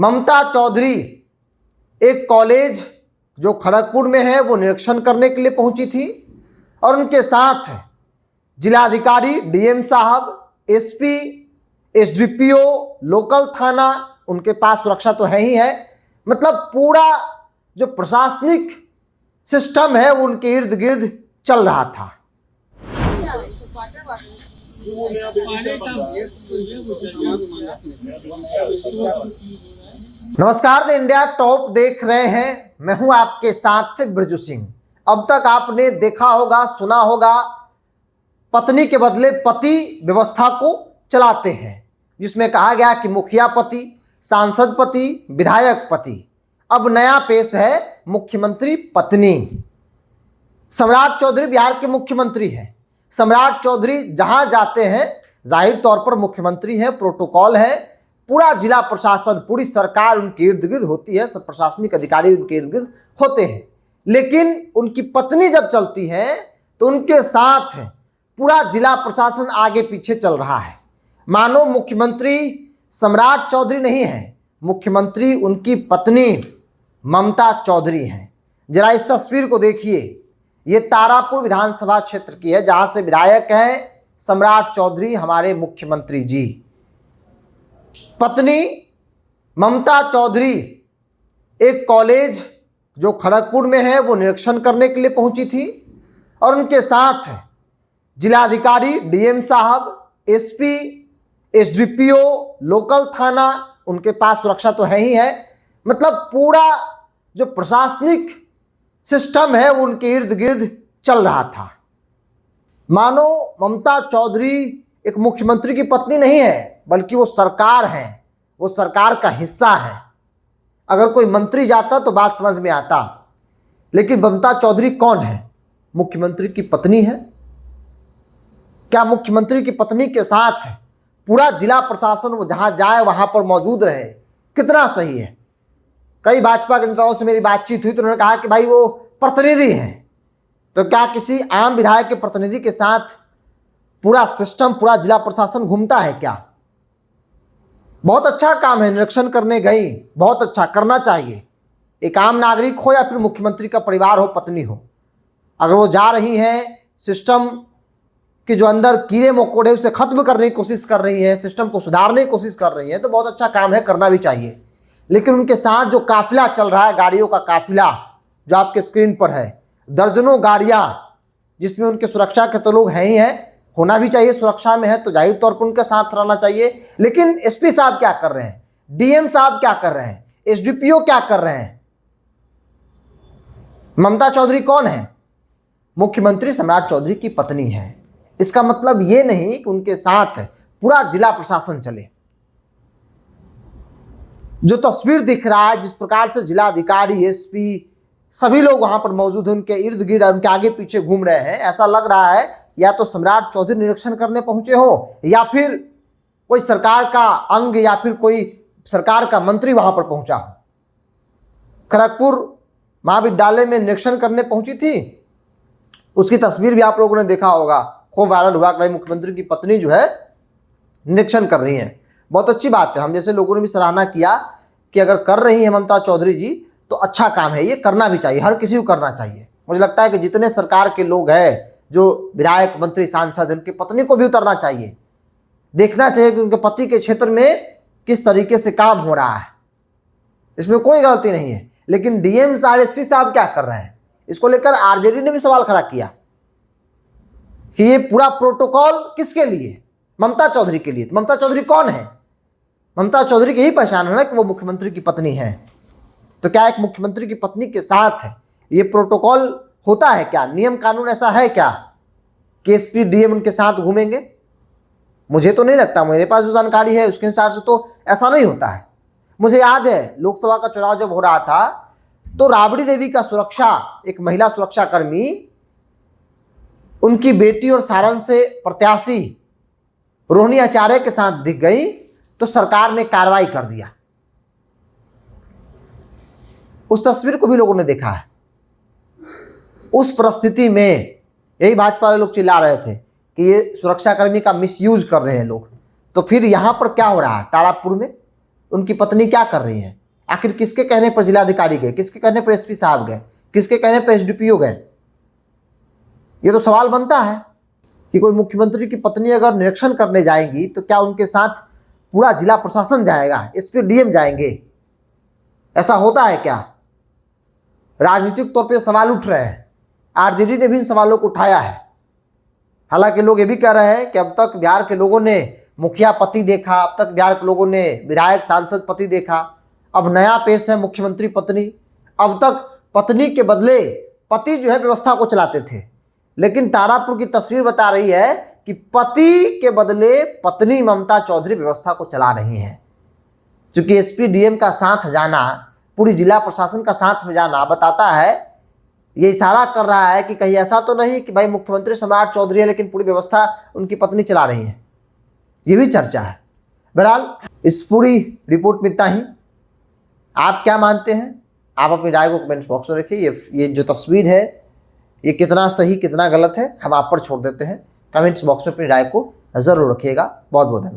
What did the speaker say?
ममता चौधरी एक कॉलेज जो खड़गपुर में है वो निरीक्षण करने के लिए पहुंची थी और उनके साथ जिलाधिकारी, डीएम साहब, एसपी, एसडीपीओ, लोकल थाना, उनके पास सुरक्षा तो है ही है, मतलब पूरा जो प्रशासनिक सिस्टम है वो उनके इर्द गिर्द चल रहा था। नमस्कार, द इंडिया टॉप देख रहे हैं, मैं हूं आपके साथ बिरजू सिंह। अब तक आपने देखा होगा, सुना होगा, पत्नी के बदले पति व्यवस्था को चलाते हैं, जिसमें कहा गया कि मुखिया पति, सांसद पति, विधायक पति। अब नया पेश है मुख्यमंत्री पत्नी। सम्राट चौधरी बिहार के मुख्यमंत्री हैं। सम्राट चौधरी जहां जाते हैं जाहिर तौर पर मुख्यमंत्री हैं, प्रोटोकॉल है, पूरा जिला प्रशासन, पूरी सरकार उनके इर्द गिर्द होती है, सब प्रशासनिक अधिकारी उनके इर्द गिर्द होते हैं। लेकिन उनकी पत्नी जब चलती है तो उनके साथ पूरा जिला प्रशासन आगे पीछे चल रहा है। मानो मुख्यमंत्री सम्राट चौधरी नहीं है, मुख्यमंत्री उनकी पत्नी ममता चौधरी हैं। जरा इस तस्वीर को देखिए, ये तारापुर विधानसभा क्षेत्र की है, जहां से विधायक हैं सम्राट चौधरी, हमारे मुख्यमंत्री जी। पत्नी ममता चौधरी एक कॉलेज जो खड़गपुर में है वो निरीक्षण करने के लिए पहुंची थी और उनके साथ जिलाधिकारी, डीएम साहब, एसपी, एसडीपीओ, लोकल थाना, उनके पास सुरक्षा तो है ही है, मतलब पूरा जो प्रशासनिक सिस्टम है वो उनके इर्द गिर्द चल रहा था। मानो ममता चौधरी एक मुख्यमंत्री की पत्नी नहीं है, बल्कि वो सरकार है, वो सरकार का हिस्सा है। अगर कोई मंत्री जाता तो बात समझ में आता, लेकिन ममता चौधरी कौन है? मुख्यमंत्री की पत्नी है। क्या मुख्यमंत्री की पत्नी के साथ पूरा जिला प्रशासन वो जहां जाए वहां पर मौजूद रहे? कितना सही है। कई भाजपा के नेताओं से मेरी बातचीत हुई तो उन्होंने कहा कि भाई वो प्रतिनिधि हैं, तो क्या किसी आम विधायक के प्रतिनिधि के साथ पूरा सिस्टम, पूरा जिला प्रशासन घूमता है क्या? बहुत अच्छा काम है, निरीक्षण करने गई, बहुत अच्छा, करना चाहिए। एक आम नागरिक हो या फिर मुख्यमंत्री का परिवार हो, पत्नी हो, अगर वो जा रही हैं, सिस्टम के जो अंदर कीड़े मकोड़े उसे खत्म करने की कोशिश कर रही है, सिस्टम को सुधारने की कोशिश कर रही है, तो बहुत अच्छा काम है, करना भी चाहिए। लेकिन उनके साथ जो काफिला चल रहा है, गाड़ियों का काफिला जो आपके स्क्रीन पर है, दर्जनों गाड़ियां, जिसमें उनके सुरक्षा के तो लोग हैं ही हैं, होना भी चाहिए, सुरक्षा में है तो जाहिर तौर पर उनके साथ रहना चाहिए। लेकिन एसपी साहब क्या कर रहे हैं, डीएम साहब क्या कर रहे हैं, एसडीपीओ क्या कर रहे हैं? ममता चौधरी कौन है? मुख्यमंत्री सम्राट चौधरी की पत्नी है। इसका मतलब ये नहीं कि उनके साथ पूरा जिला प्रशासन चले। जो तस्वीर दिख रहा है, जिस प्रकार से जिलाधिकारी, एसपी, सभी लोग वहां पर मौजूद हैं, उनके इर्द गिर्द, उनके आगे पीछे घूम रहे हैं, ऐसा लग रहा है या तो सम्राट चौधरी निरीक्षण करने पहुंचे हो या फिर कोई सरकार का अंग या फिर कोई सरकार का मंत्री वहां पर पहुंचा हो। खड़गपुर महाविद्यालय में निरीक्षण करने पहुंची थी, उसकी तस्वीर भी आप लोगों ने देखा होगा, खूब वायरल हुआ कि भाई मुख्यमंत्री की पत्नी जो है निरीक्षण कर रही है। बहुत अच्छी बात है, हम जैसे लोगों ने भी सराहना किया कि अगर कर रही है ममता चौधरी जी तो अच्छा काम है, ये करना भी चाहिए, हर किसी को करना चाहिए। मुझे लगता है कि जितने सरकार के लोग हैं, जो विधायक, मंत्री, सांसद, उनकी पत्नी को भी उतरना चाहिए, देखना चाहिए कि उनके पति के क्षेत्र में किस तरीके से काम हो रहा है, इसमें कोई गलती नहीं है। लेकिन डीएम साहब, एसपी साहब क्या कर रहे हैं, इसको लेकर आरजेडी ने भी सवाल खड़ा किया कि ये पूरा प्रोटोकॉल किसके लिए? ममता चौधरी के लिए। ममता चौधरी कौन है? ममता चौधरी की ही पहचान है ना कि वो मुख्यमंत्री की पत्नी है। तो क्या एक मुख्यमंत्री की पत्नी के साथ ये प्रोटोकॉल होता है क्या? नियम कानून ऐसा है क्या कि एसपी, डीएम उनके साथ घूमेंगे? मुझे तो नहीं लगता, मेरे पास जो जानकारी है उसके अनुसार से तो ऐसा नहीं होता है। मुझे याद है लोकसभा का चुनाव जब हो रहा था तो राबड़ी देवी का सुरक्षा, एक महिला सुरक्षा कर्मी, उनकी बेटी और सारण से प्रत्याशी रोहिणी आचार्य के साथ दिख गई तो सरकार ने कार्रवाई कर दिया। उस तस्वीर को भी लोगों ने देखा है। उस परिस्थिति में यही भाजपा वाले लोग चिल्ला रहे थे कि ये सुरक्षाकर्मी का मिसयूज कर रहे हैं लोग। तो फिर यहां पर क्या हो रहा है तारापुर में? उनकी पत्नी क्या कर रही है? आखिर किसके कहने पर जिलाधिकारी गए, किसके कहने पर एसपी साहब गए, किसके कहने पर एसडीपीओ गए? ये तो सवाल बनता है कि कोई मुख्यमंत्री की पत्नी अगर निरीक्षण करने जाएंगी तो क्या उनके साथ पूरा जिला प्रशासन जाएगा, एसपी डीएम जाएंगे? ऐसा होता है क्या? राजनीतिक तौर पे सवाल उठ रहे हैं, आरजेडी ने भी इन सवालों को उठाया है। हालांकि लोग ये भी कह रहे हैं कि अब तक बिहार के लोगों ने मुखिया पति देखा, अब तक बिहार के लोगों ने विधायक सांसद पति देखा, अब नया पेश है मुख्यमंत्री पत्नी। अब तक पत्नी के बदले पति जो है व्यवस्था को चलाते थे, लेकिन तारापुर की तस्वीर बता रही है कि पति के बदले पत्नी ममता चौधरी व्यवस्था को चला रही हैं। चूंकि एसपी डीएम का साथ जाना, पूरी जिला प्रशासन का साथ में जाना बताता है, ये इशारा कर रहा है कि कहीं ऐसा तो नहीं कि भाई मुख्यमंत्री सम्राट चौधरी है लेकिन पूरी व्यवस्था उनकी पत्नी चला रही है। ये भी चर्चा है। बहरहाल इस पूरी रिपोर्ट में इतना ही। आप क्या मानते हैं? आप अपनी राय को कमेंट बॉक्स में रखिए। ये जो तस्वीर है ये कितना सही कितना गलत है हम आप पर छोड़ देते हैं। कमेंट्स बॉक्स में अपनी राय को जरूर रखिएगा। बहुत बहुत धन्यवाद।